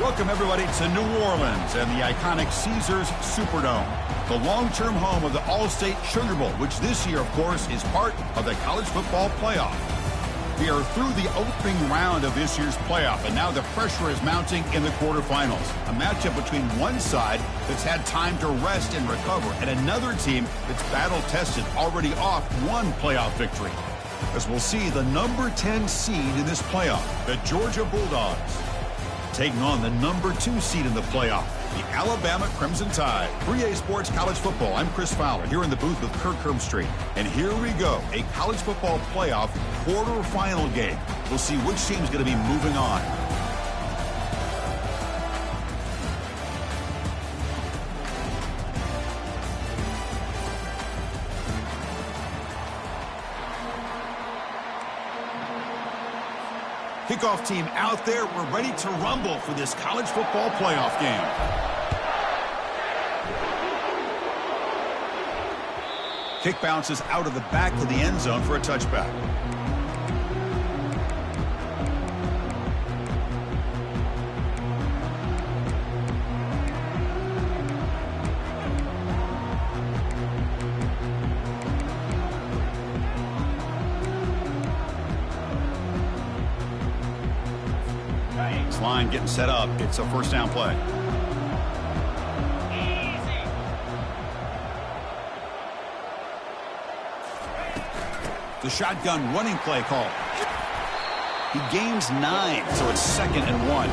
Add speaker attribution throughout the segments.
Speaker 1: Welcome, everybody, to New Orleans and the iconic Caesars Superdome, the long-term home of the All-State Sugar Bowl, which this year, of course, is part of the college football playoff. We are through the opening round of this year's playoff, and now the pressure is mounting in the quarterfinals. A matchup between one side that's had time to rest and recover, and another team that's battle-tested, already off one playoff victory. As we'll see, the number 10 seed in this playoff, the Georgia Bulldogs, taking on the number 2 seed in the playoff, the Alabama Crimson Tide. 3A Sports College Football. I'm Chris Fowler here in the booth with Kirk Herbstreit. And here we go, a college football playoff quarterfinal game. We'll see which team's going to be moving on. Kickoff team out there. We're ready to rumble for this college football playoff game. Kick bounces out of the back to the end zone for a touchback. Line getting set up. It's a first down play. The shotgun running play call. He gains 9, so it's 2nd and 1.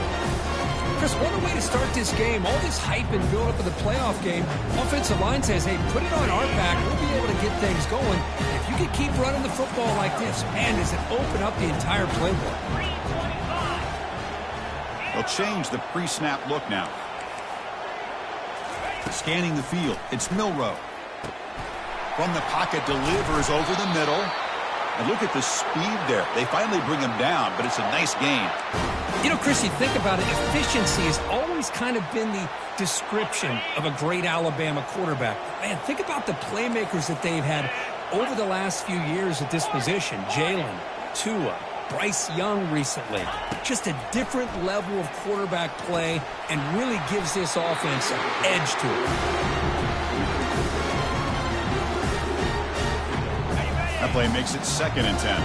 Speaker 2: Chris, what a way to start this game. All this hype and build up of the playoff game. Offensive line says, hey, put it on our back. We'll be able to get things going. If you can keep running the football like this, man, does it open up the entire playbook.
Speaker 1: They'll change the pre-snap look now. Scanning the field. It's Milrow. From the pocket, delivers over the middle. And look at the speed there. They finally bring him down, but it's a nice gain.
Speaker 2: You know, Chris, you think about it, efficiency has always kind of been the description of a great Alabama quarterback. Man, think about the playmakers that they've had over the last few years at this position. Jalen, Tua, Bryce Young recently. Just a different level of quarterback play and really gives this offense an edge to it.
Speaker 1: That play makes it 2nd and 10.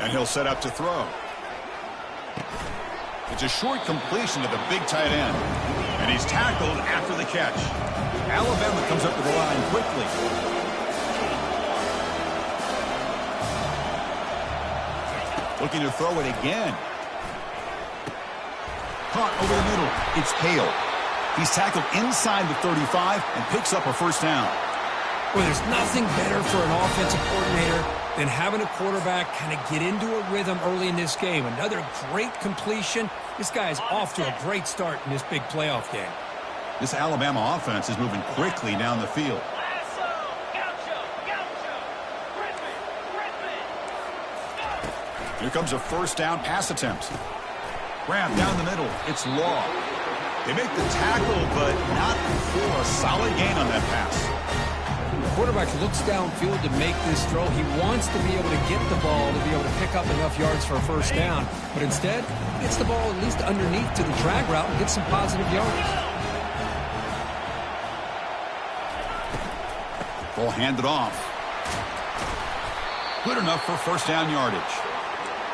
Speaker 1: And he'll set up to throw. It's a short completion to the big tight end. And he's tackled after the catch. Alabama comes up to the line quickly. Looking to throw it again. Caught over the middle. It's Hale. He's tackled inside the 35 and picks up a first down.
Speaker 2: Well, there's nothing better for an offensive coordinator than having a quarterback kind of get into a rhythm early in this game. Another great completion. This guy is off to a great start in this big playoff game.
Speaker 1: This Alabama offense is moving quickly down the field. Here comes a first down pass attempt. Grab down the middle. It's Law. They make the tackle, but not for a solid gain on that pass.
Speaker 2: The quarterback looks downfield to make this throw. He wants to be able to get the ball to be able to pick up enough yards for a first down. But instead, he gets the ball at least underneath to the drag route and gets some positive yards.
Speaker 1: Ball handed off. Good enough for first down yardage.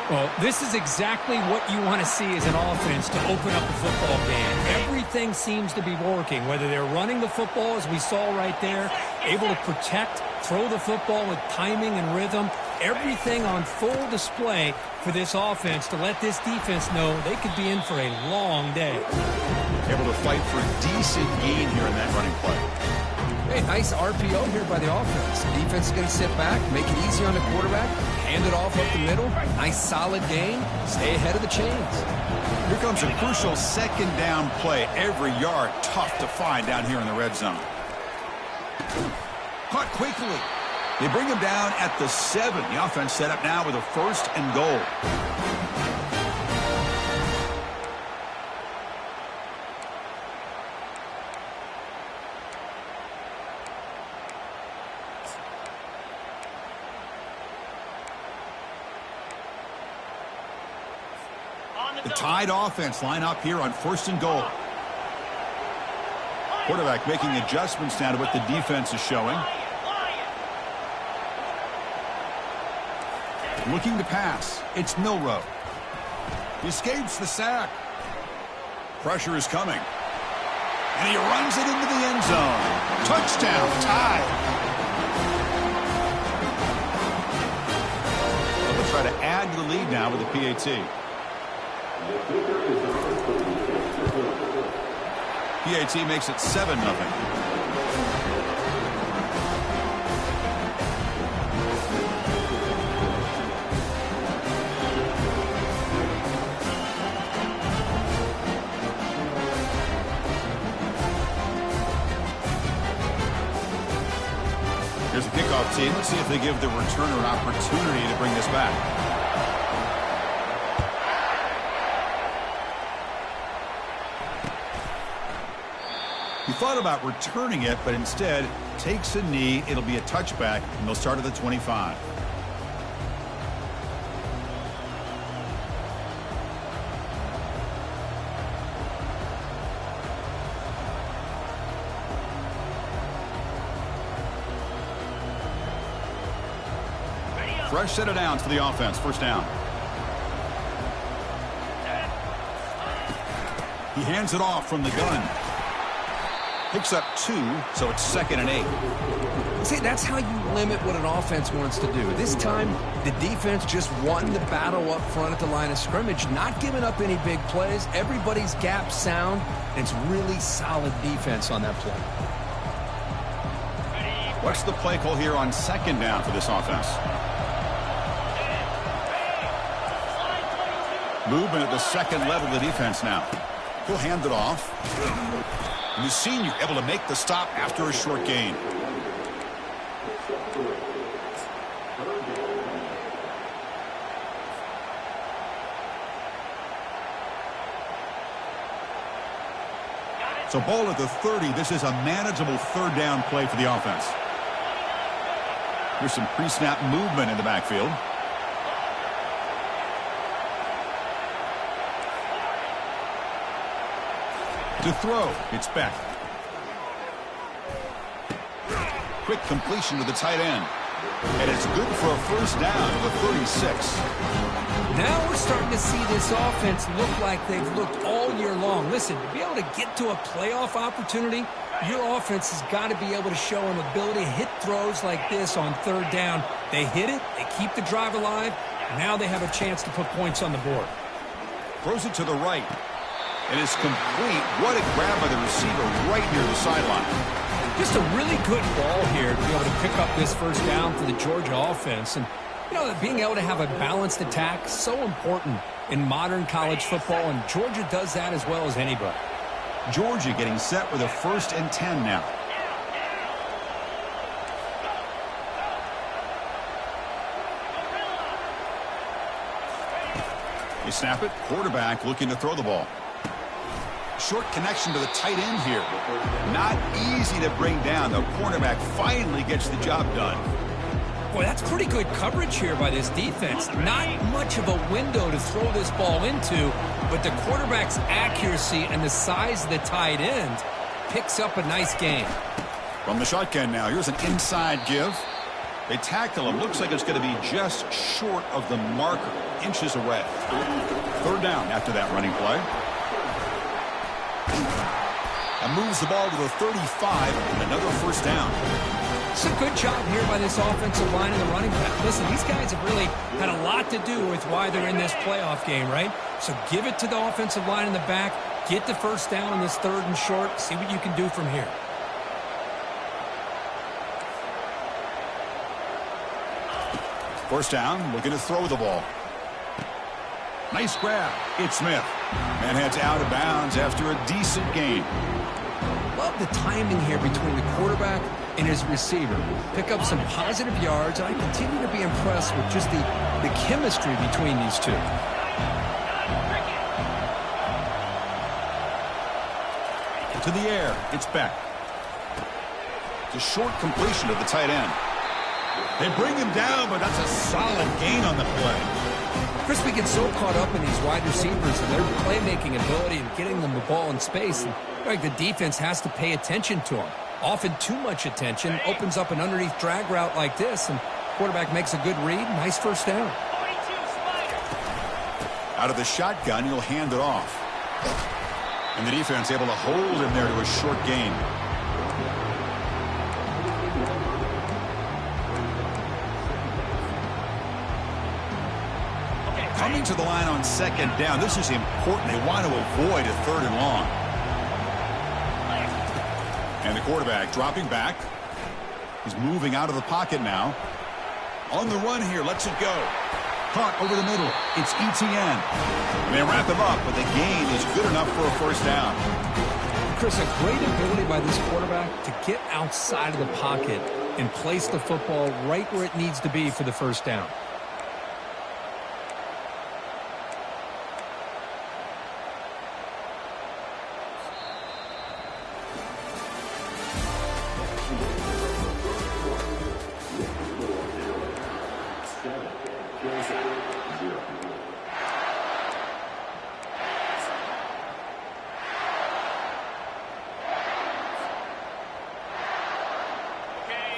Speaker 2: Well, this is exactly what you want to see as an offense to open up the football game. Everything seems to be working, whether they're running the football, as we saw right there, able to protect, throw the football with timing and rhythm, everything on full display for this offense to let this defense know they could be in for a long day.
Speaker 1: Able to fight for a decent gain here in that running play.
Speaker 3: Hey, nice RPO here by the offense. Defense is going to sit back, make it easy on the quarterback, hand it off up the middle. Nice solid gain. Stay ahead of the chains.
Speaker 1: Here comes a crucial second down play. Every yard tough to find down here in the red zone. Caught quickly. They bring him down at the 7. The offense set up now with a 1st and goal. The Tide offense line up here on 1st and goal. Quarterback making adjustments now to what the defense is showing. Looking to pass. It's Milrow. He escapes the sack. Pressure is coming. And he runs it into the end zone. Touchdown, Tide. They'll try to add to the lead now with the PAT. PAT makes it 7-0. Here's the kickoff team. Let's see if they give the returner an opportunity to bring this back. He thought about returning it, but instead takes a knee. It'll be a touchback, and they'll start at the 25. Fresh set of downs for the offense. 1st down. He hands it off from the gun. Picks up 2, so it's 2nd and 8.
Speaker 3: See, that's how you limit what an offense wants to do. This time, the defense just won the battle up front at the line of scrimmage, not giving up any big plays. Everybody's gap sound, and it's really solid defense on that play.
Speaker 1: What's the play call here on 2nd down for this offense? Movement at the 2nd level of the defense now. He'll hand it off. And the senior able to make the stop after a short gain. So ball at the 30. This is a manageable 3rd down play for the offense. Here's some pre-snap movement in the backfield. To throw, it's Beck. Quick completion to the tight end. And it's good for a 1st down to the 36.
Speaker 2: Now we're starting to see this offense look like they've looked all year long. Listen, to be able to get to a playoff opportunity, your offense has got to be able to show an ability to hit throws like this on 3rd down. They hit it, they keep the drive alive, now they have a chance to put points on the board.
Speaker 1: Throws it to the right. And it's complete. What a grab by the receiver right near the sideline.
Speaker 2: Just a really good ball here to be able to pick up this 1st down for the Georgia offense. And, you know, being able to have a balanced attack, so important in modern college football, and Georgia does that as well as anybody.
Speaker 1: Georgia getting set with a 1st and 10 now. They snap it. Quarterback looking to throw the ball. Short connection to the tight end here. Not easy to bring down. The cornerback finally gets the job done.
Speaker 2: Boy, that's pretty good coverage here by this defense. Not much of a window to throw this ball into, but the quarterback's accuracy and the size of the tight end picks up a nice gain.
Speaker 1: From the shotgun now, here's an inside give. They tackle him. Looks like it's going to be just short of the marker, inches away. 3rd down after that running play. And moves the ball to the 35, and another 1st down.
Speaker 2: It's a good job here by this offensive line and the running back. Listen, these guys have really had a lot to do with why they're in this playoff game, right? So give it to the offensive line in the back. Get the 1st down on this 3rd and short. See what you can do from here.
Speaker 1: First down, looking to throw the ball. Nice grab. It's Smith. And heads out of bounds after a decent gain.
Speaker 3: Love the timing here between the quarterback and his receiver. Pick up some positive yards, and I continue to be impressed with just the chemistry between these two.
Speaker 1: To the air, it's Beck. It's a short completion to the tight end. They bring him down, but that's a solid gain on the play.
Speaker 2: Chris, we get so caught up in these wide receivers and their playmaking ability and getting them the ball in space. And like the defense has to pay attention to them. Often too much attention opens up an underneath drag route like this, and quarterback makes a good read. Nice first down.
Speaker 1: Out of the shotgun, he'll hand it off. And the defense able to hold him there to a short gain. Coming to the line on second down. This is important. They want to avoid a third and long. And the quarterback dropping back. He's moving out of the pocket now. On the run here. Lets it go. Caught over the middle. It's ETN. And they wrap him up, but the gain is good enough for a first down.
Speaker 2: Chris, a great ability by this quarterback to get outside of the pocket and place the football right where it needs to be for the first down.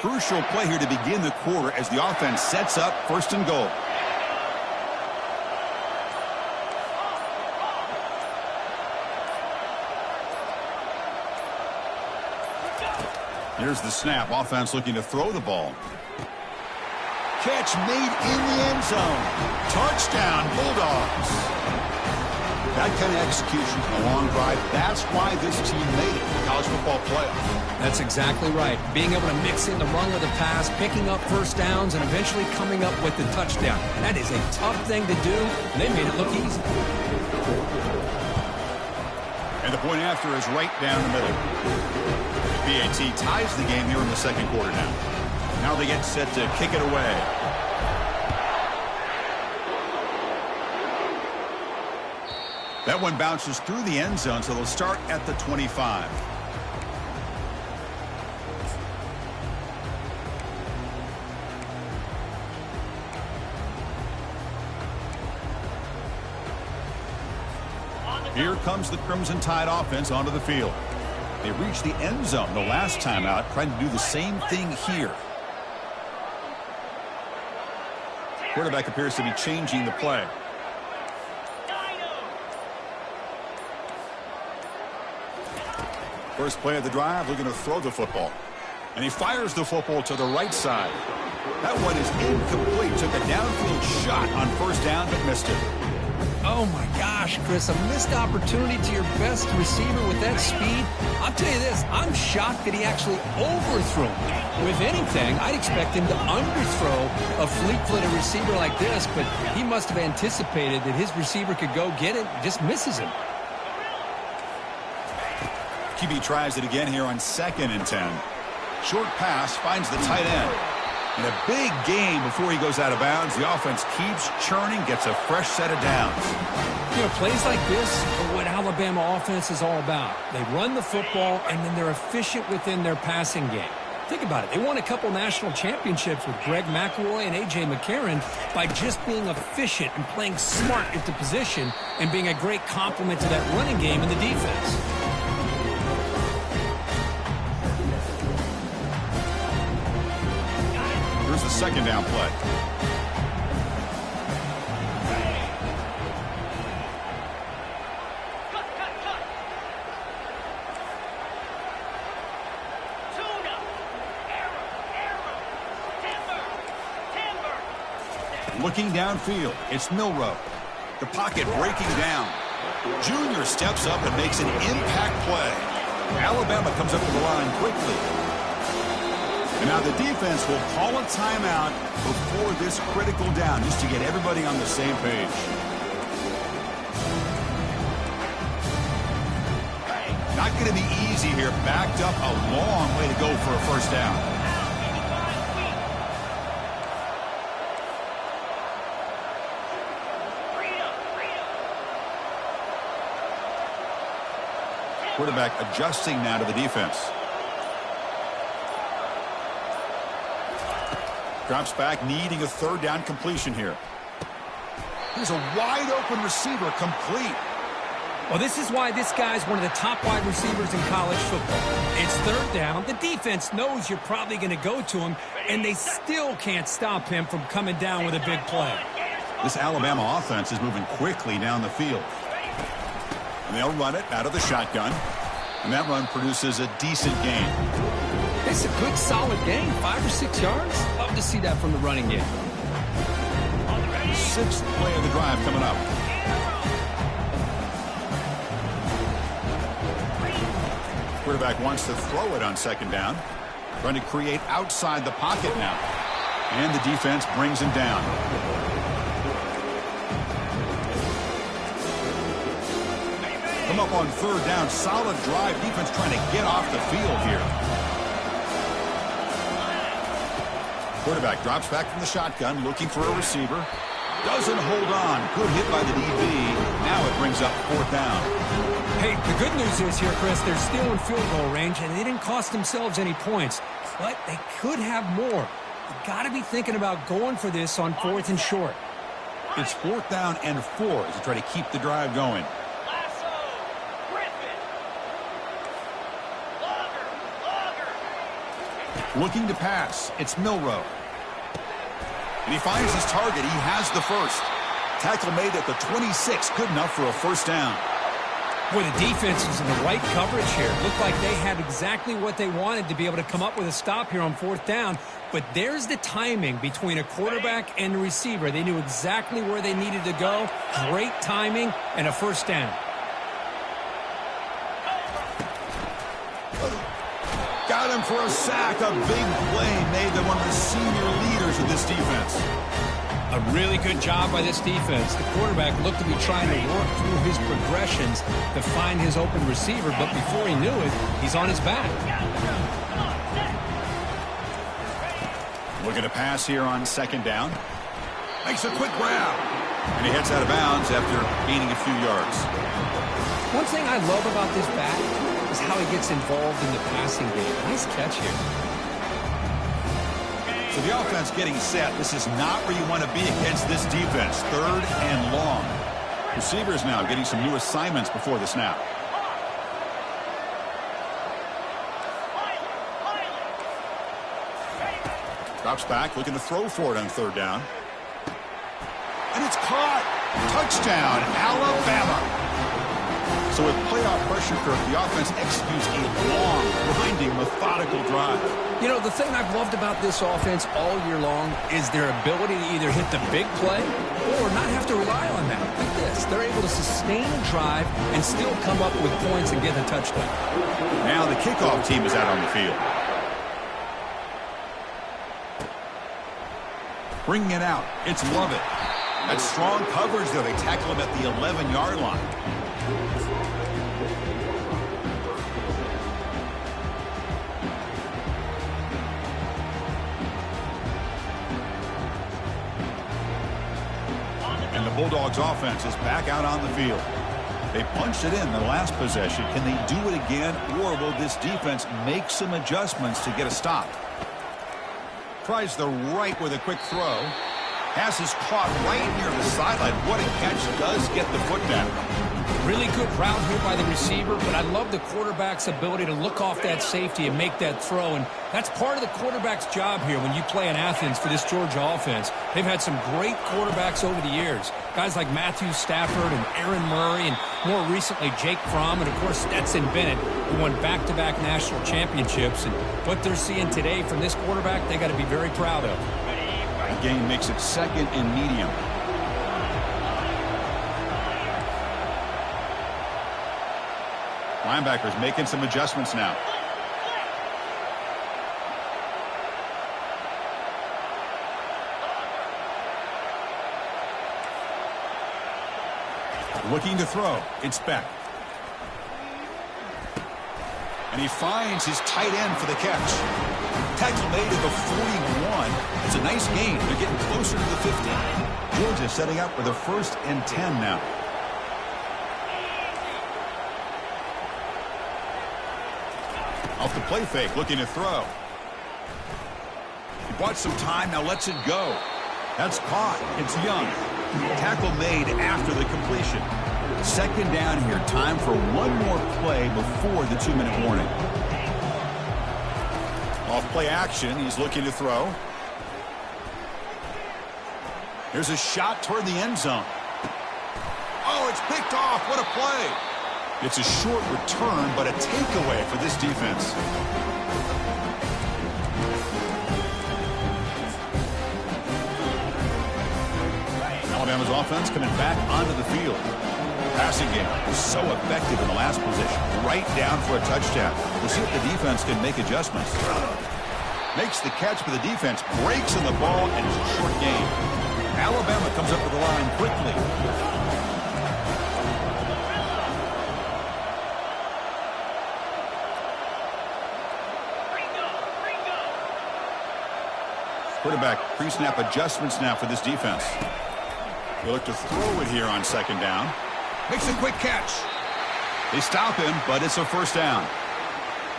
Speaker 1: Crucial play here to begin the quarter as the offense sets up first and goal. Here's the snap. Offense looking to throw the ball. Catch made in the end zone. Touchdown, Bulldogs. That kind of execution on a long drive, that's why this team made it to the college football playoff.
Speaker 2: That's exactly right. Being able to mix in the run with the pass, picking up first downs, and eventually coming up with the touchdown. That is a tough thing to do, and they made it look easy.
Speaker 1: And the point after is right down the middle. BAT ties the game here in the second quarter now. Now they get set to kick it away. That one bounces through the end zone, so they'll start at the 25. Here comes the Crimson Tide offense onto the field. They reached the end zone the last time out, trying to do the same thing here. Quarterback appears to be changing the play. First play of the drive, looking to throw the football. And he fires the football to the right side. That one is incomplete. Took a downfield shot on first down, but missed it.
Speaker 2: Oh, my gosh, Chris, a missed opportunity to your best receiver with that speed. I'll tell you this, I'm shocked that he actually overthrew him. If anything, I'd expect him to underthrow a fleet-footed receiver like this, but he must have anticipated that his receiver could go get it, just misses him.
Speaker 1: QB tries it again here on 2nd and 10. Short pass finds the tight end. And a big gain before he goes out of bounds. The offense keeps churning, gets a fresh set of downs.
Speaker 2: You know, plays like this are what Alabama offense is all about. They run the football, and then they're efficient within their passing game. Think about it. They won a couple national championships with Greg McElroy and A.J. McCarron by just being efficient and playing smart at the position and being a great complement to that running game in the defense.
Speaker 1: Here's the second down play. Looking downfield, it's Milrow. The pocket breaking down. Junior steps up and makes an impact play. Alabama comes up to the line quickly. And now the defense will call a timeout before this critical down, just to get everybody on the same page. Not going to be easy here. Backed up a long way to go for a first down. Quarterback adjusting now to the defense. Drops back, needing a third down completion here. Here's a wide-open receiver, complete.
Speaker 2: Well, this is why this guy's one of the top wide receivers in college football. It's third down. The defense knows you're probably going to go to him, and they still can't stop him from coming down with a big play.
Speaker 1: This Alabama offense is moving quickly down the field. And they'll run it out of the shotgun. And that run produces a decent gain.
Speaker 2: It's a good, solid gain, 5 or 6 yards. Love to see that from the running game.
Speaker 1: Sixth play of the drive coming up. Quarterback wants to throw it on second down. Trying to create outside the pocket now. And the defense brings him down. Come up on third down. Solid drive. Defense trying to get off the field here. Quarterback drops back from the shotgun, looking for a receiver. Doesn't hold on. Good hit by the DB. Now it brings up fourth down.
Speaker 2: Hey, the good news is here, Chris, they're still in field goal range, and they didn't cost themselves any points. But they could have more. You got to be thinking about going for this on 4th and short.
Speaker 1: It's 4th down and 4 as they try to keep the drive going. Looking to pass. It's Milroe. And he finds his target. He has the first. Tackle made at the 26. Good enough for a first down.
Speaker 2: Boy, the defense was in the right coverage here. Looked like they had exactly what they wanted to be able to come up with a stop here on 4th down. But there's the timing between a quarterback and the receiver. They knew exactly where they needed to go. Great timing and a first down.
Speaker 1: Got him for a sack. A big play made by one of the senior leaders of this defense.
Speaker 2: A really good job by this defense. The quarterback looked to be trying to work through his progressions to find his open receiver, but before he knew it, he's on his back.
Speaker 1: Looking to pass here on second down. Makes a quick grab. And he heads out of bounds after gaining a few yards.
Speaker 2: One thing I love about this back is how he gets involved in the passing game. Nice catch here.
Speaker 1: So the offense getting set. This is not where you want to be against this defense. 3rd and long. Receivers now getting some new assignments before the snap. Drops back, looking to throw for it on 3rd down. And it's caught. Touchdown, Alabama. So with playoff pressure, Kirk, the offense executes a long, grinding, methodical drive.
Speaker 2: You know, the thing I've loved about this offense all year long is their ability to either hit the big play or not have to rely on that. Like this, they're able to sustain a drive and still come up with points and get a touchdown.
Speaker 1: Now the kickoff team is out on the field. Bringing it out, it's Lovett. That's strong coverage there. They tackle him at the 11-yard line. And the Bulldogs offense is back out on the field. They punched it in the last possession. Can they do it again, or will this defense make some adjustments to get a stop? Tries the right with a quick throw. Pass is caught right near the sideline. What a catch. Does get the foot down.
Speaker 2: Really good route here by the receiver, but I love the quarterback's ability to look off that safety and make that throw. And that's part of the quarterback's job here when you play in Athens for this Georgia offense. They've had some great quarterbacks over the years. Guys like Matthew Stafford and Aaron Murray, and more recently Jake Fromm, and of course Stetson Bennett, who won back-to-back national championships. And what they're seeing today from this quarterback, they got to be very proud of.
Speaker 1: The game makes it 2nd and medium. Linebackers making some adjustments now. Looking to throw. It's Beck. And he finds his tight end for the catch. Tackle made at the 41. It's a nice gain. They're getting closer to the 50. Georgia setting up with a 1st and 10 now. Off the play fake, looking to throw. He bought some time, now lets it go. That's caught. It's Young. Tackle made after the completion. Second down here. Time for one more play before the 2-minute warning. Off play action. He's looking to throw. Here's a shot toward the end zone. Oh, it's picked off. What a play. It's a short return, but a takeaway for this defense. Alabama's offense coming back onto the field. Passing game was so effective in the last position. Right down for a touchdown. We'll see if the defense can make adjustments. Makes the catch, but the defense breaks in the ball, and it's a short game. Alabama comes up with the line quickly. Quarterback pre-snap adjustments now for this defense. They look to throw it here on second down. Makes a quick catch. They stop him, but it's a first down.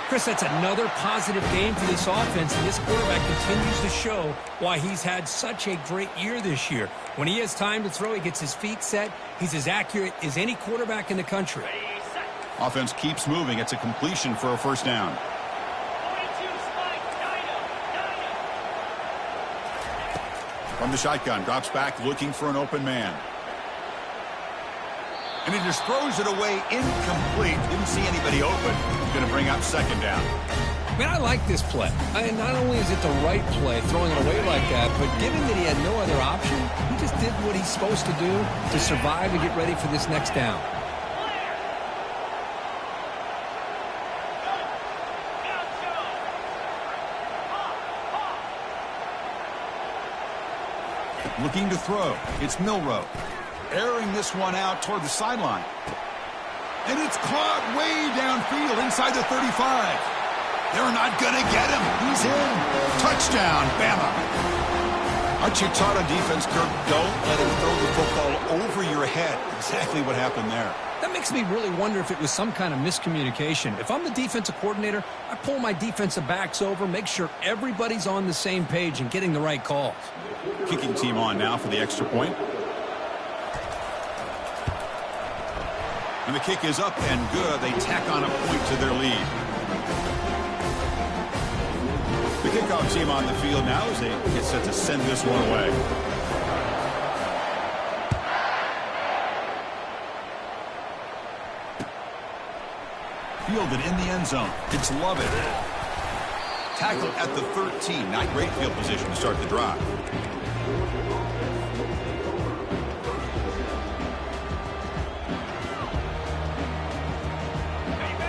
Speaker 2: Chris, that's another positive game for this offense, and this quarterback continues to show why he's had such a great year this year. When he has time to throw, he gets his feet set. He's as accurate as any quarterback in the country.
Speaker 1: Offense keeps moving. It's a completion for a first down. From the shotgun, drops back looking for an open man. And he just throws it away incomplete. Didn't see anybody open. He's going to bring up second down.
Speaker 2: Man, I like this play. Not only is it the right play, throwing it away like that, but given that he had no other option, he just did what he's supposed to do to survive and get ready for this next down.
Speaker 1: Looking to throw. It's Milroe. Airing this one out toward the sideline. And it's caught way downfield inside the 35. They're not going to get him. He's in. Touchdown, Bama. Aren't you taught on defense, Kirk? Don't let him throw the football over your head. Exactly what happened there.
Speaker 2: That makes me really wonder if it was some kind of miscommunication. If I'm the defensive coordinator, I pull my defensive backs over, make sure everybody's on the same page and getting the right calls.
Speaker 1: Kicking team on now for the extra point. And the kick is up and good. They tack on a point to their lead. The kickoff team on the field now as they get set to send this one away. Fielded in the end zone. It's Lovett. Tackled at the 13. Not great field position to start the drive.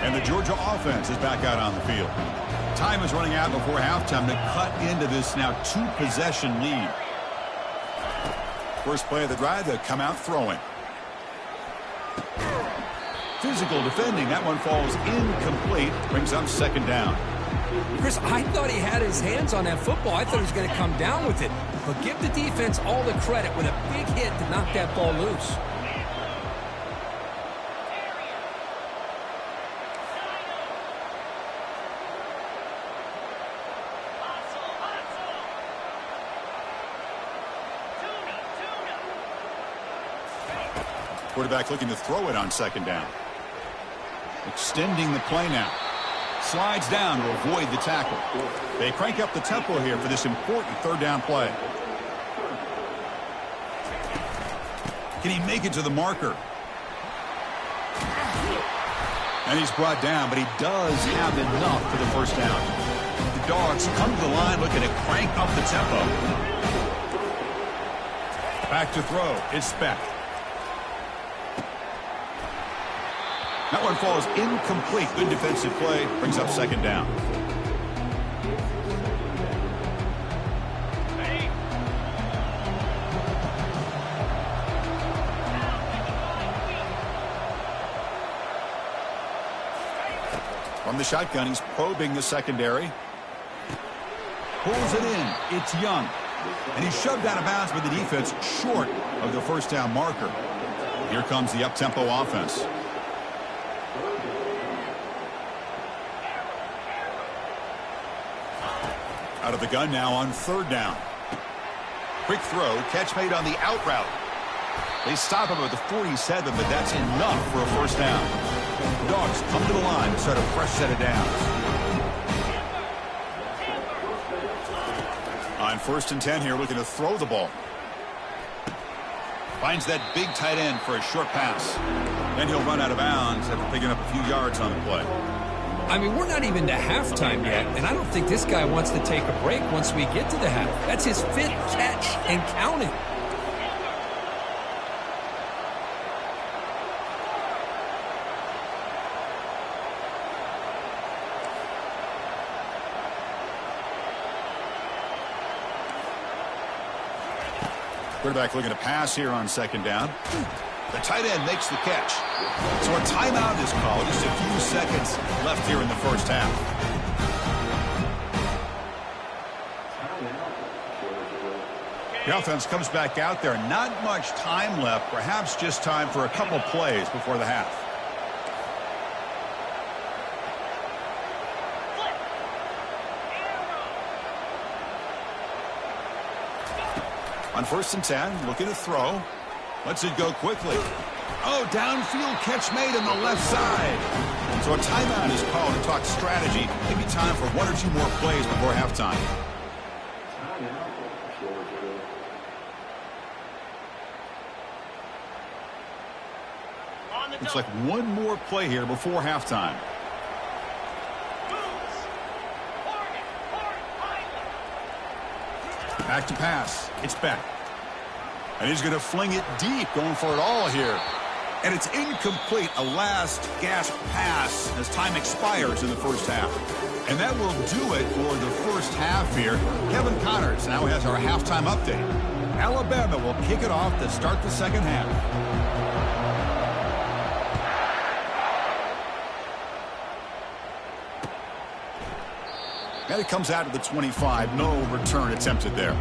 Speaker 1: And the Georgia offense is back out on the field. Time is running out before halftime to cut into this now two-possession lead. First play of the drive, they come out throwing. Physical defending. That one falls incomplete. Brings up second down.
Speaker 2: Chris, I thought he had his hands on that football. I thought he was going to come down with it. But give the defense all the credit with a big hit to knock that ball loose.
Speaker 1: Quarterback looking to throw it on second down. Extending the play now. Slides down to avoid the tackle. They crank up the tempo here for this important third down play. Can he make it to the marker? And he's brought down, but he does have enough for the first down. The Dawgs come to the line looking to crank up the tempo. Back to throw. It's Speck. That one falls incomplete. Good defensive play. Brings up second down. From the shotgun, he's probing the secondary. Pulls it in. It's Young. And he's shoved out of bounds by the defense short of the first down marker. Here comes the up-tempo offense. Out of the gun now on third down. Quick throw, catch made on the out route. They stop him at the 47, but that's enough for a first down. Dawgs come to the line to start a fresh set of downs. On 1st and 10 here, looking to throw the ball. Finds that big tight end for a short pass. Then he'll run out of bounds after picking up a few yards on the play.
Speaker 2: I mean, we're not even to halftime yet, and I don't think this guy wants to take a break once we get to the half. That's his 5th catch and counting.
Speaker 1: Quarterback looking to pass here on 2nd down. The tight end makes the catch. So a timeout is called. Just a few seconds left here in the first half. The offense comes back out there. Not much time left. Perhaps just time for a couple plays before the half. On 1st and 10, looking to throw. Lets it go quickly. Oh, downfield catch made on the left side. So a timeout is called to talk strategy. Maybe time for 1 or 2 more plays before halftime. Looks like 1 more play here before halftime. Back to pass. It's back. And he's going to fling it deep, going for it all here. And it's incomplete, a last gasp pass as time expires in the first half. And that will do it for the first half here. Kevin Connors now has our halftime update. Alabama will kick it off to start the second half. And it comes out to the 25. No return attempted there.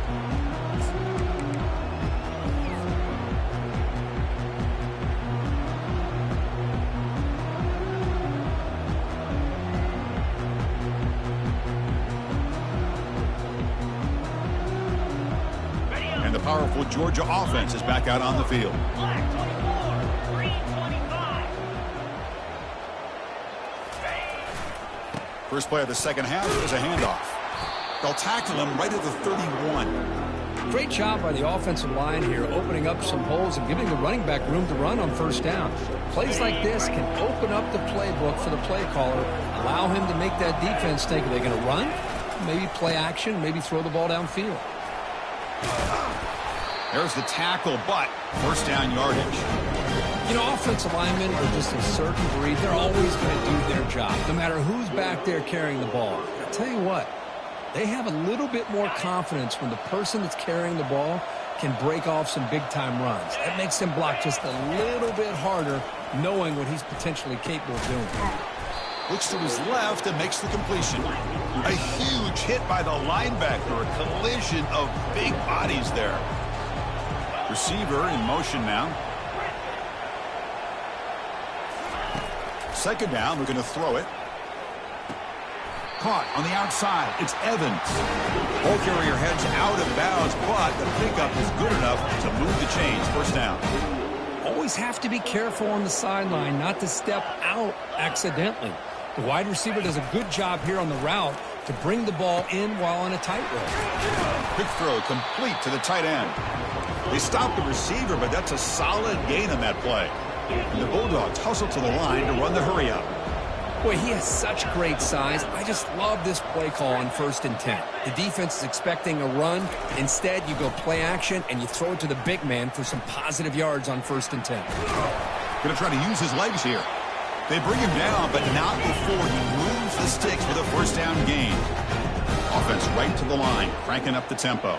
Speaker 1: And the powerful Georgia offense is back out on the field. First play of the second half is a handoff. They'll tackle him right at the 31.
Speaker 2: Great job by the offensive line here, opening up some holes and giving the running back room to run on 1st down. Plays like this can open up the playbook for the play caller, allow him to make that defense think, are they going to run? Maybe play action, maybe throw the ball downfield.
Speaker 1: There's the tackle, but first down yardage.
Speaker 2: You know, offensive linemen are just a certain breed. They're always going to do their job, no matter who's back there carrying the ball. I'll tell you what, they have a little bit more confidence when the person that's carrying the ball can break off some big-time runs. That makes them block just a little bit harder, knowing what he's potentially capable of doing.
Speaker 1: Looks to his left and makes the completion. A huge hit by the linebacker, a collision of big bodies there. Receiver in motion now. Second down, we're going to throw it. Caught on the outside. It's Evans. Ball carrier heads out of bounds, but the pickup is good enough to move the chains. First down.
Speaker 2: Always have to be careful on the sideline not to step out accidentally. The wide receiver does a good job here on the route to bring the ball in while on a tightrope.
Speaker 1: Quick throw complete to the tight end. They stop the receiver, but that's a solid gain on that play. And the Bulldogs hustle to the line to run the hurry up.
Speaker 2: Boy, he has such great size. I just love this play call on 1st and 10. The defense is expecting a run. Instead, you go play action, and you throw it to the big man for some positive yards on 1st and 10.
Speaker 1: Going to try to use his legs here. They bring him down, but not before he moves the sticks with a first down gain. Offense right to the line, cranking up the tempo.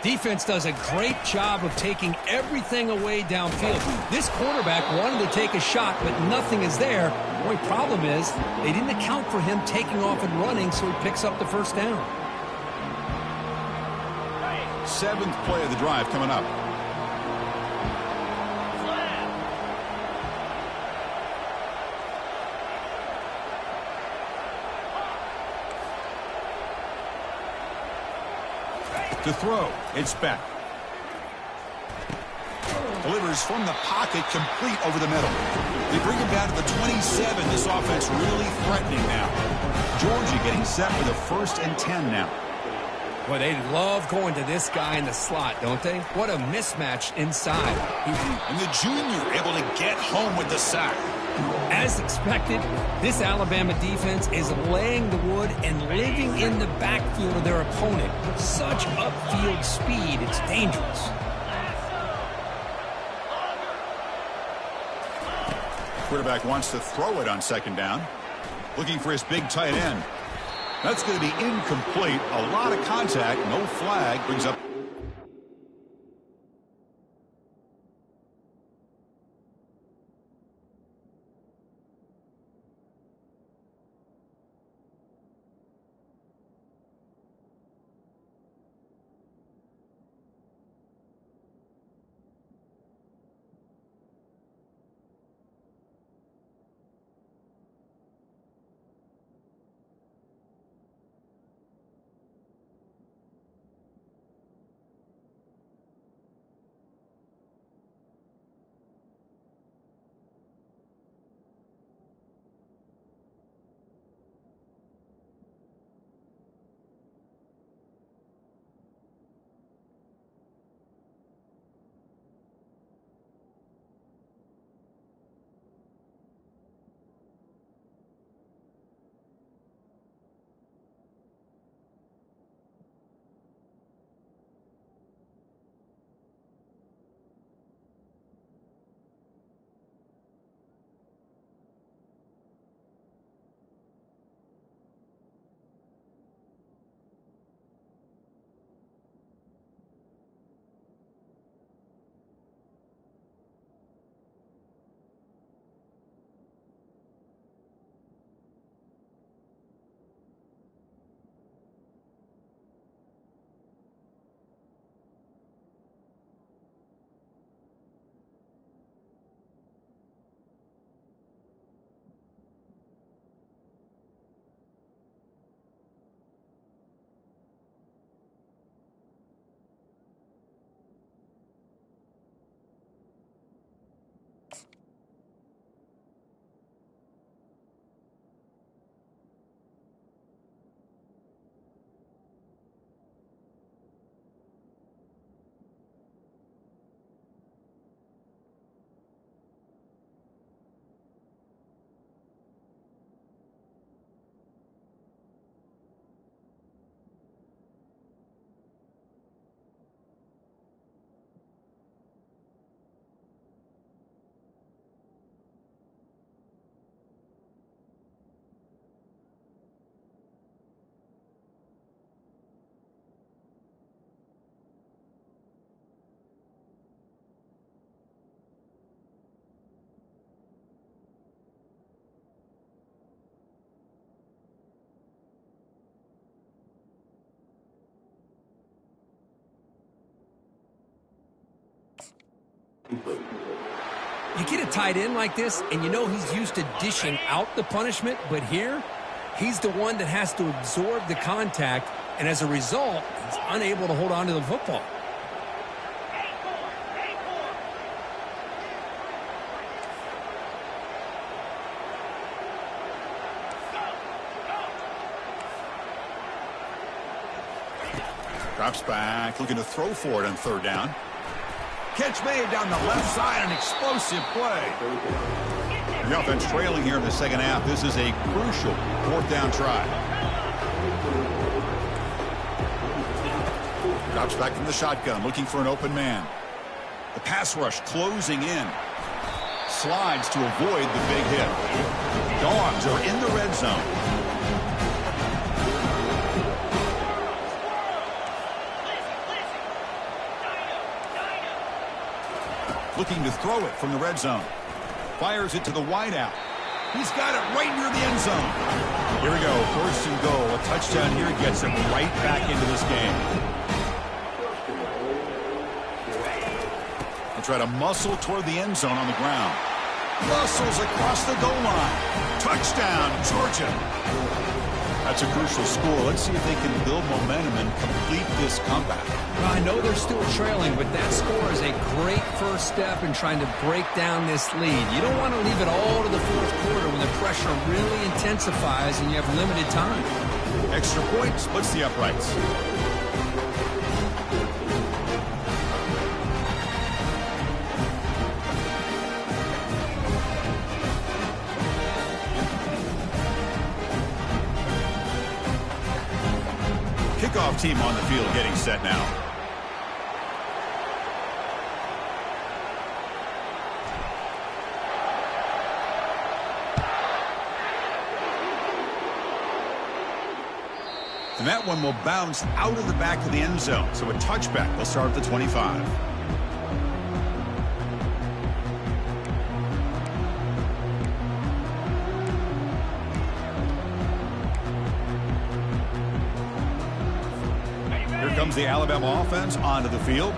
Speaker 2: Defense does a great job of taking everything away downfield. This quarterback wanted to take a shot, but nothing is there. The only problem is they didn't account for him taking off and running, so he picks up the first down.
Speaker 1: 7th play of the drive coming up. To throw, it's back. receivers from the pocket, complete over the middle. They bring him down to the 27. This offense really threatening now. Georgia getting set for the 1st and 10 now.
Speaker 2: Well, they love going to this guy in the slot, don't they? What a mismatch inside.
Speaker 1: And the junior able to get home with the sack.
Speaker 2: As expected, this Alabama defense is laying the wood and living in the backfield of their opponent. Such upfield speed, it's dangerous.
Speaker 1: Quarterback wants to throw it on 2nd down. Looking for his big tight end. That's going to be incomplete. A lot of contact. No flag. Brings up.
Speaker 2: You get a tight end like this, and you know he's used to dishing out the punishment, but here, he's the one that has to absorb the contact, and as a result, he's unable to hold on to the football.
Speaker 1: Drops back, looking to throw for it on 3rd down. Catch made down the left side, an explosive play. The offense trailing here in the 2nd half. This is a crucial 4th down try. Drops back from the shotgun, looking for an open man. The pass rush closing in. Slides to avoid the big hit. Dawgs are in the red zone. Looking to throw it from the red zone. Fires it to the wideout. He's got it right near the end zone. Here we go, 1st and goal. A touchdown here gets him right back into this game. They try to muscle toward the end zone on the ground. Muscles across the goal line. Touchdown, Georgia. That's a crucial score. Let's see if they can build momentum and complete this comeback.
Speaker 2: Well, I know they're still trailing, but that score is a great first step in trying to break down this lead. You don't want to leave it all to the fourth quarter when the pressure really intensifies and you have limited time.
Speaker 1: Extra point splits the uprights. Kickoff team on the field getting set now. And that one will bounce out of the back of the end zone. So a touchback. They'll start at the 25. Here comes the Alabama offense onto the field.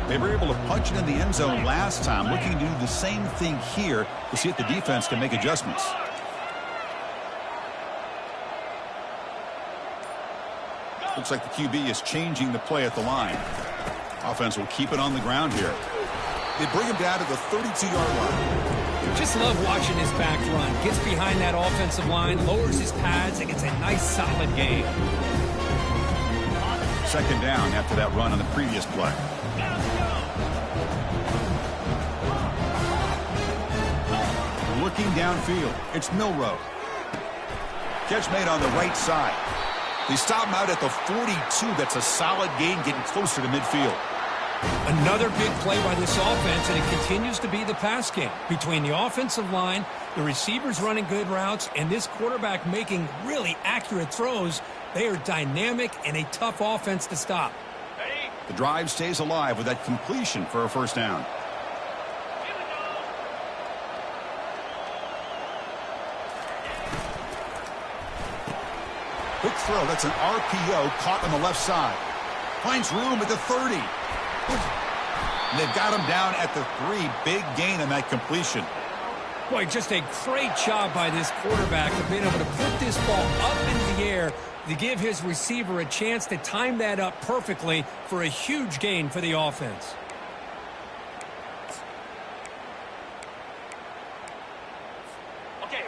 Speaker 1: They were able to punch it in the end zone last time. Looking to do the same thing here to see if the defense can make adjustments. Looks like the QB is changing the play at the line. Offense will keep it on the ground here. They bring him down to the 32-yard line.
Speaker 2: Just love watching his back run. Gets behind that offensive line, lowers his pads, and gets a nice solid gain.
Speaker 1: Second down after that run on the previous play. Looking downfield, it's Milroe. Catch made on the right side. They stop him out at the 42. That's a solid gain, getting closer to midfield.
Speaker 2: Another big play by this offense, and it continues to be the pass game. Between the offensive line, the receivers running good routes, and this quarterback making really accurate throws, they are dynamic and a tough offense to stop.
Speaker 1: The drive stays alive with that completion for a first down. Quick throw. That's an RPO caught on the left side. Finds room at the 30. And they've got him down at the 3. Big gain on that completion.
Speaker 2: Boy, just a great job by this quarterback of being able to put this ball up into the air to give his receiver a chance to time that up perfectly for a huge gain for the offense.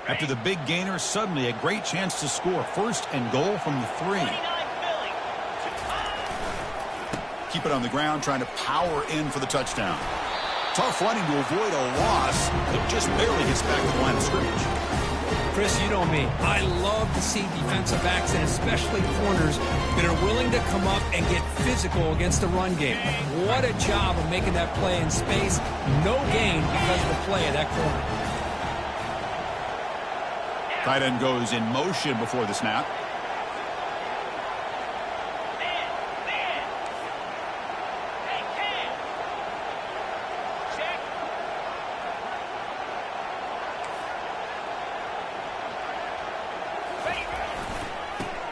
Speaker 1: After the big gainer, suddenly a great chance to score. First and goal from the 3. Keep it on the ground, trying to power in for the touchdown. Tough running to avoid a loss. It just barely gets back to the line of scrimmage.
Speaker 2: Chris, you know me. I love to see defensive backs, and especially corners, that are willing to come up and get physical against the run game. What a job of making that play in space. No gain because of the play of that corner.
Speaker 1: Tight end goes in motion before the snap.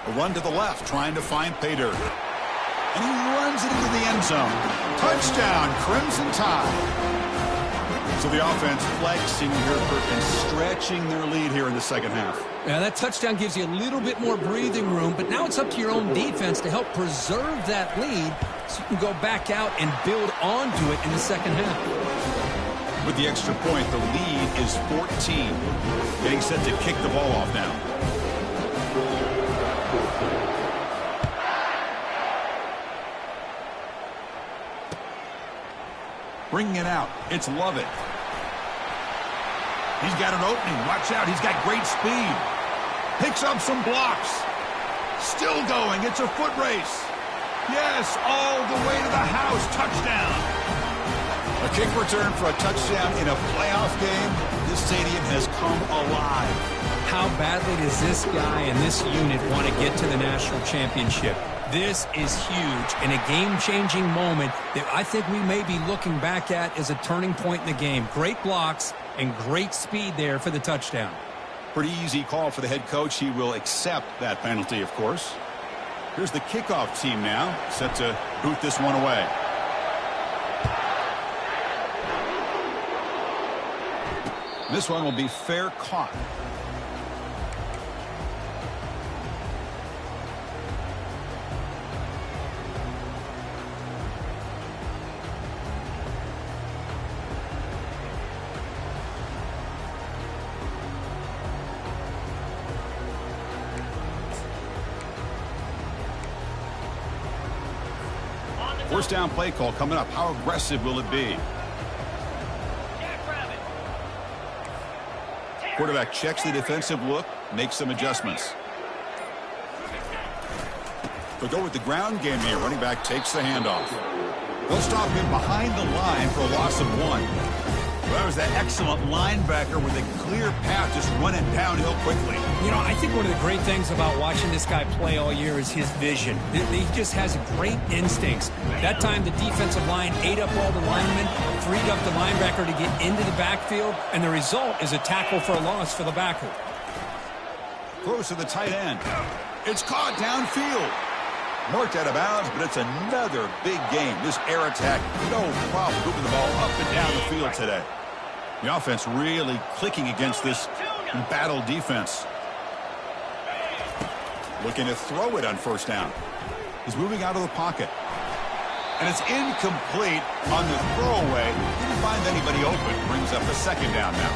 Speaker 1: A run to the left, trying to find pay dirt. And he runs it into the end zone. Touchdown, Crimson Tide. So the offense flexing here, and stretching their lead here in the second half.
Speaker 2: Yeah, that touchdown gives you a little bit more breathing room, but now it's up to your own defense to help preserve that lead so you can go back out and build onto it in the second half.
Speaker 1: With the extra point, the lead is 14. Getting set to kick the ball off now. Bringing it out, it's Lovett. He's got an opening. Watch out, he's got great speed. Picks up some blocks. Still going, it's a foot race. Yes, all the way to the house. Touchdown. A kick return for a touchdown in a playoff game. This stadium has come alive.
Speaker 2: How badly does this guy and this unit want to get to the national championship? This is huge and a game-changing moment that I think we may be looking back at as a turning point in the game. Great blocks and great speed there for the touchdown.
Speaker 1: Pretty easy call for the head coach. He will accept that penalty, of course. Here's the kickoff team now, set to boot this one away. This one will be fair caught. First down play call coming up. How aggressive will it be? Quarterback checks the defensive look, makes some adjustments. They'll go with the ground game here. Running back takes the handoff. They'll stop him behind the line for a loss of 1. Well, that was that excellent linebacker with a clear path, just running downhill quickly.
Speaker 2: You know, I think one of the great things about watching this guy play all year is his vision. He just has great instincts. That time, the defensive line ate up all the linemen, freed up the linebacker to get into the backfield, and the result is a tackle for a loss for the backer.
Speaker 1: Throws to the tight end. It's caught downfield. Marked out of bounds, but it's another big game. This air attack, no problem moving the ball up and down the field today. The offense really clicking against this embattled defense. Looking to throw it on first down. He's moving out of the pocket. And it's incomplete on the throwaway. Didn't find anybody open. Brings up a second down now.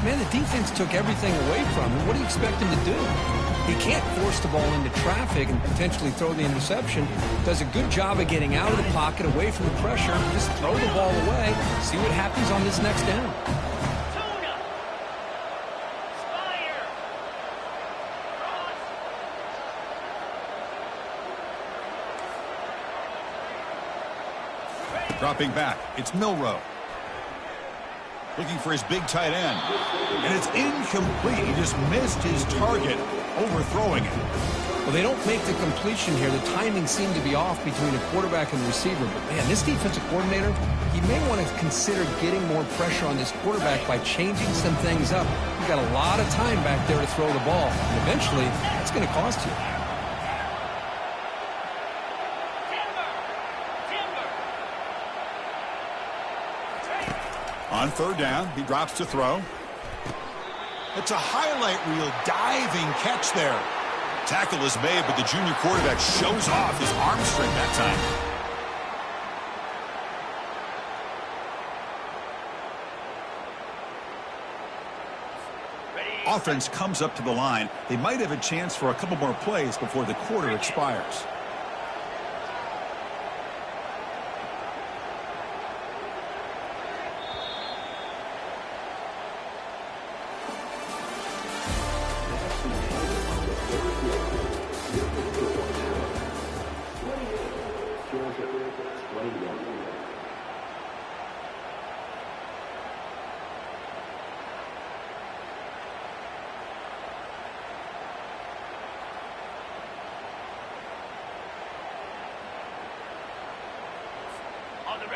Speaker 2: Man, the defense took everything away from him. What do you expect him to do? He can't force the ball into traffic and potentially throw the interception. Does a good job of getting out of the pocket, away from the pressure. Just throw the ball away. See what happens on this next down.
Speaker 1: Dropping back, it's Milrow. Looking for his big tight end. And it's incomplete. He just missed his target, overthrowing it.
Speaker 2: Well, they don't make the completion here. The timing seemed to be off between a quarterback and the receiver. But, man, this defensive coordinator, he may want to consider getting more pressure on this quarterback by changing some things up. You've got a lot of time back there to throw the ball. And eventually, that's going to cost you.
Speaker 1: On third down, he drops to throw. It's a highlight reel diving catch there. Tackle is made, but the junior quarterback shows off his arm strength that time. Offense comes up to the line. They might have a chance for a couple more plays before the quarter expires.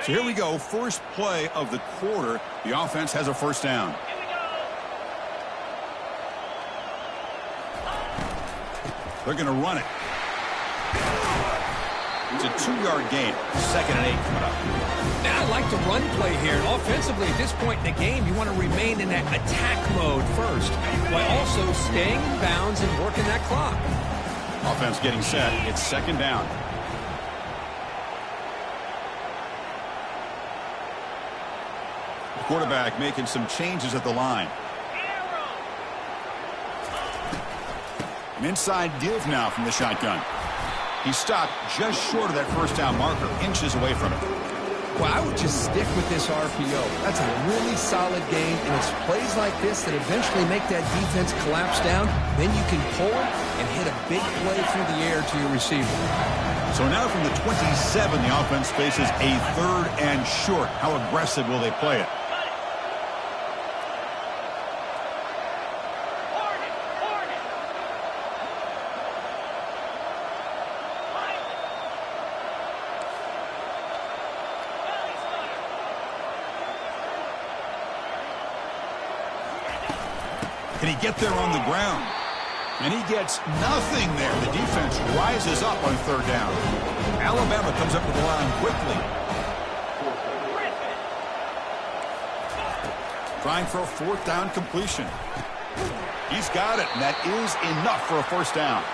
Speaker 1: So here we go, first play of the quarter. The offense has a first down. They're going to run it. It's a 2-yard gain. 2nd and 8 coming up.
Speaker 2: Now, I like the run play here. Offensively, at this point in the game, you want to remain in that attack mode first, while also staying in bounds and working that clock.
Speaker 1: Offense getting set. It's 2nd down. Quarterback making some changes at the line. An inside give now from the shotgun. He stopped just short of that first down marker, inches away from it.
Speaker 2: Well, I would just stick with this RPO. That's a really solid game, and it's plays like this that eventually make that defense collapse down. Then you can pull it and hit a big play through the air to your receiver.
Speaker 1: So now from the 27, the offense faces a 3rd and short. How aggressive will they play it? Can he get there on the ground? And he gets nothing there. The defense rises up on 3rd down. Alabama comes up to the line quickly. Trying for a 4th down completion. He's got it, and that is enough for a first down.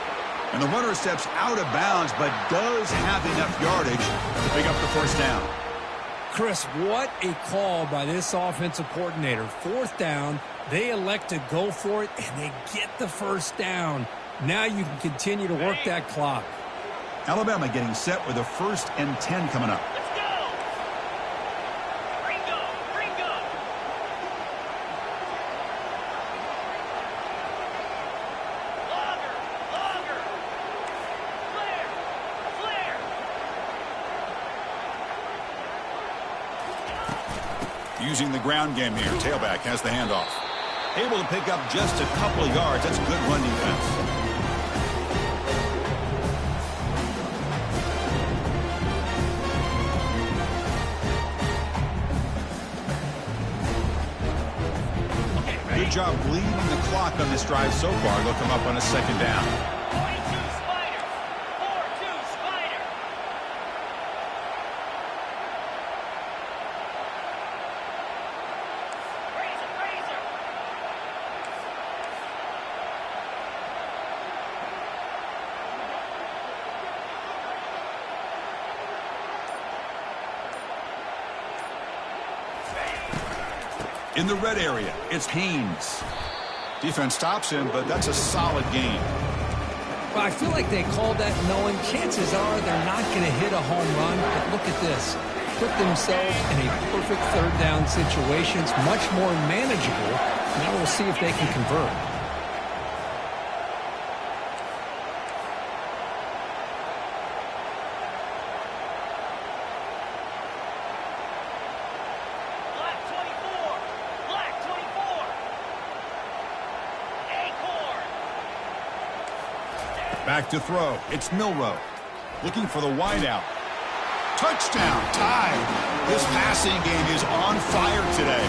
Speaker 1: And the runner steps out of bounds, but does have enough yardage to pick up the first down.
Speaker 2: Chris, what a call by this offensive coordinator. 4th down. They elect to go for it, and they get the first down. Now you can continue to work that clock.
Speaker 1: Alabama getting set with a 1st and 10 coming up.
Speaker 4: Let's go. Ringo, Ringo. Longer, longer. Flare, flare.
Speaker 1: Using the ground game here. Tailback has the handoff. Able to pick up just a couple of yards. That's good run defense. Good job bleeding the clock on this drive so far. They'll come up on a 2nd down.
Speaker 4: 42 Spider. 4-2 Spider. Razor, razor.
Speaker 1: In the red area, it's Haynes. Defense stops him, but that's a solid gain.
Speaker 2: Well, I feel like they called that knowing chances are they're not going to hit a home run. But look at this. Put themselves in a perfect 3rd down situation. It's much more manageable. Now we'll see if they can convert.
Speaker 4: Black 24. Black 24. Acorn.
Speaker 1: Back to throw. It's Milroe. Looking for the wideout. Touchdown. Tied. This passing game is on fire today.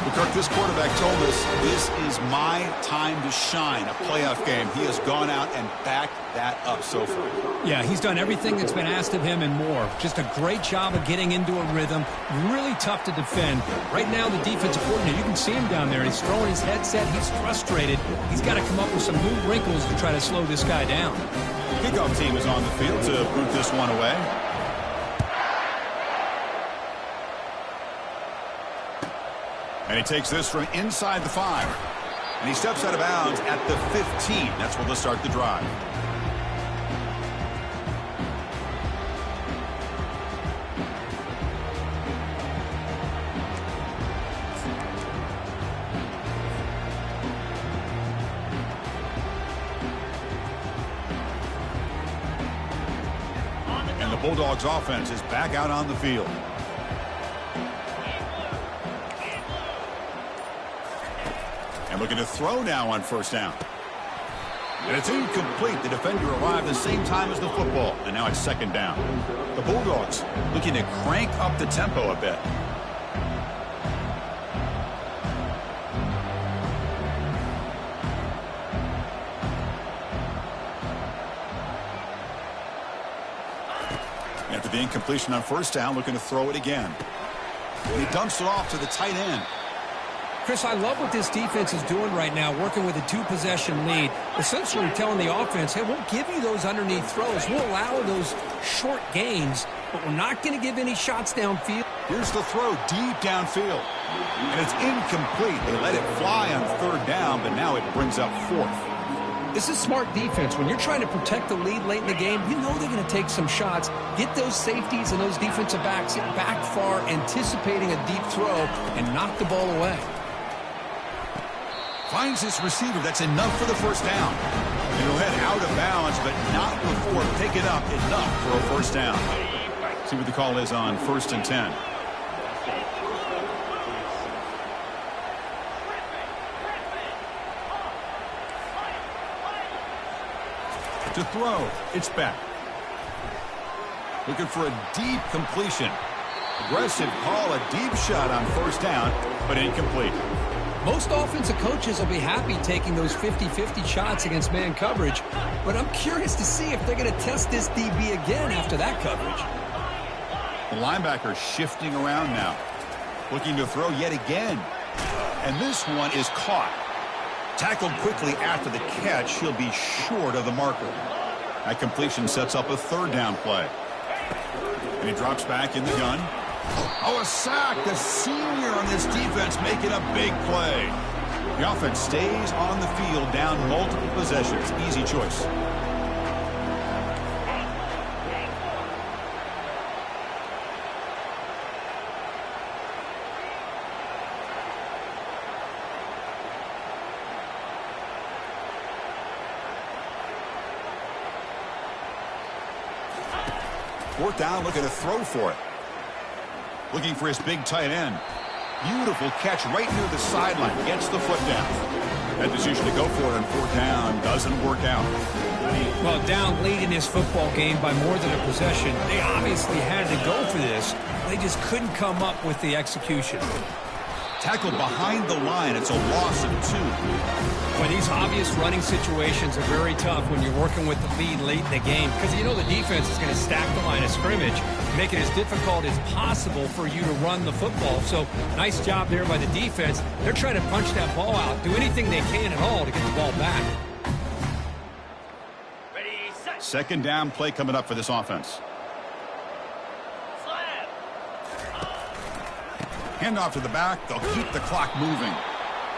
Speaker 1: But Kirk, this quarterback told us this is my time to shine. A playoff game. He has gone out and backed that up so far.
Speaker 2: Yeah, he's done everything that's been asked of him and more. Just a great job of getting into a rhythm. Really tough to defend. Right now, the defensive coordinator, you can see him down there. He's throwing his headset. He's frustrated. He's got to come up with some new wrinkles to try to slow this guy down.
Speaker 1: Kickoff team is on the field to boot this one away. And he takes this from inside the 5. And he steps out of bounds at the 15. That's where they'll start the drive. And the Bulldogs offense is back out on the field. And looking to throw now on 1st down. And it's incomplete. The defender arrived the same time as the football. And now it's 2nd down. The Bulldogs looking to crank up the tempo a bit. After the incompletion on 1st down, looking to throw it again. And he dumps it off to the tight end.
Speaker 2: Chris, I love what this defense is doing right now, working with a 2-possession lead, essentially telling the offense, hey, we'll give you those underneath throws. We'll allow those short gains, but we're not going to give any shots downfield.
Speaker 1: Here's the throw deep downfield. And it's incomplete. They let it fly on 3rd down, but now it brings up 4th.
Speaker 2: This is smart defense. When you're trying to protect the lead late in the game, you know they're going to take some shots, get those safeties and those defensive backs back far, anticipating a deep throw, and knock the ball away.
Speaker 1: Finds his receiver. That's enough for the 1st down. And he'll head out of bounds, but not before picking up enough for a 1st down. See what the call is on 1st and 10. To throw, it's back. Looking for a deep completion. Aggressive call, a deep shot on 1st down, but incomplete.
Speaker 2: Most offensive coaches will be happy taking those 50-50 shots against man coverage, but I'm curious to see if they're going to test this DB again after that coverage.
Speaker 1: The linebacker shifting around now, looking to throw yet again. And this one is caught. Tackled quickly after the catch, he'll be short of the marker. That completion sets up a 3rd down play. And he drops back in the gun. Oh, a sack. The senior on this defense making a big play. The offense stays on the field down multiple possessions. Easy choice. Fourth down, looking to throw for it. Looking for his big tight end. Beautiful catch right near the sideline. Gets the foot down. That decision to go for it on fourth down doesn't work out.
Speaker 2: Well, down late in this football game by more than a possession, they obviously had to go for this. They just couldn't come up with the execution.
Speaker 1: Tackled behind the line. It's a loss of 2.
Speaker 2: Well, these obvious running situations are very tough when you're working with the lead late in the game because you know the defense is going to stack the line of scrimmage, make it as difficult as possible for you to run the football. So nice job there by the defense. They're trying to punch that ball out, do anything they can at all to get the ball back.
Speaker 4: Ready, set.
Speaker 1: Second down play coming up for this offense.
Speaker 4: Slam.
Speaker 1: Handoff to the back. They'll keep the clock moving.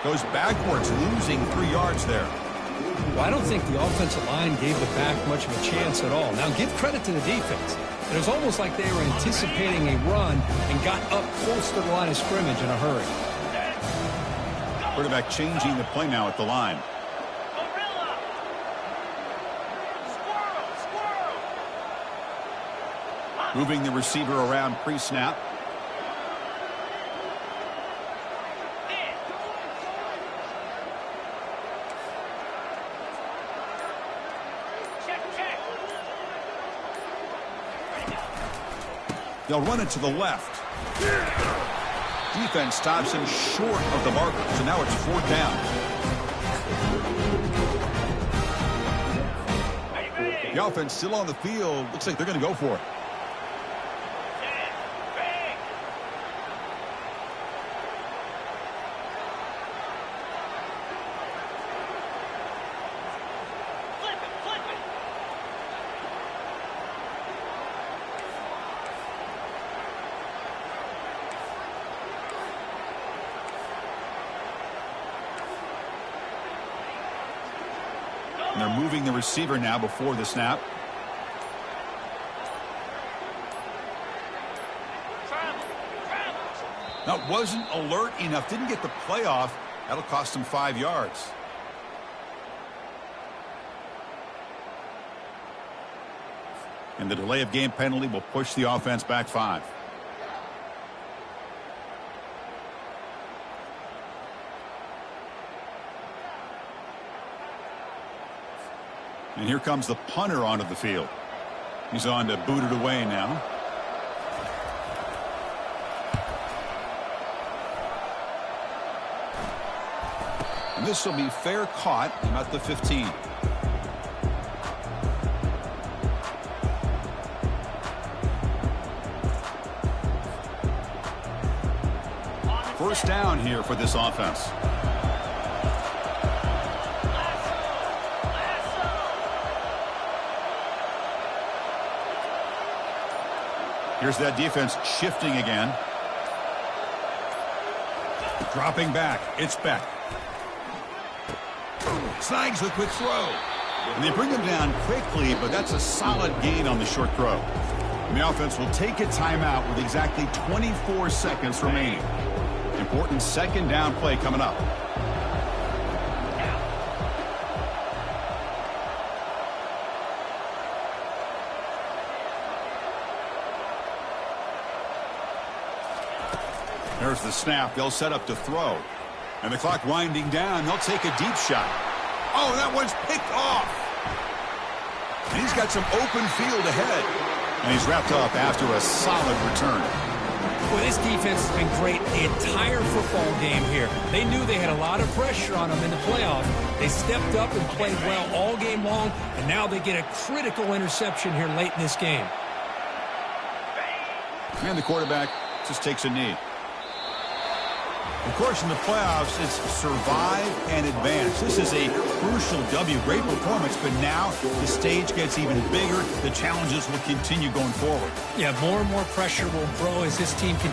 Speaker 1: Goes backwards, losing 3 yards there.
Speaker 2: Well, I don't think the offensive line gave the back much of a chance at all. Now, give credit to the defense. It was almost like they were anticipating a run and got up close to the line of scrimmage in a hurry.
Speaker 1: Quarterback changing the play now at the line.
Speaker 4: Gorilla. Squirrel. Squirrel.
Speaker 1: Moving the receiver around pre-snap. They'll run it to the left. Defense stops him short of the marker, so now it's fourth down. The offense still on the field. Looks like they're going to go for it. And they're moving the receiver now before the snap. That wasn't alert enough. Didn't get the play off. That'll cost him 5 yards. And the delay of game penalty will push the offense back 5. And here comes the punter onto the field. He's on to boot it away now. And this will be fair caught at the 15. First down here for this offense. Here's that defense shifting again. Dropping back. It's Beck. Snags the quick throw. And they bring him down quickly, but that's a solid gain on the short throw. And the offense will take a timeout with exactly 24 seconds remaining. Important second down play coming up. There's the snap. They'll set up to throw. And the clock winding down. They'll take a deep shot. Oh, that one's picked off. And he's got some open field ahead. And he's wrapped up after a solid return.
Speaker 2: Well, this defense has been great the entire football game here. They knew they had a lot of pressure on them in the playoff. They stepped up and played well all game long, and now they get a critical interception here late in this game.
Speaker 1: And the quarterback just takes a knee. Of course, in the playoffs, it's survive and advance. This is a crucial W. Great performance, but now the stage gets even bigger. The challenges will continue going forward.
Speaker 2: Yeah, more and more pressure will grow as this team continues.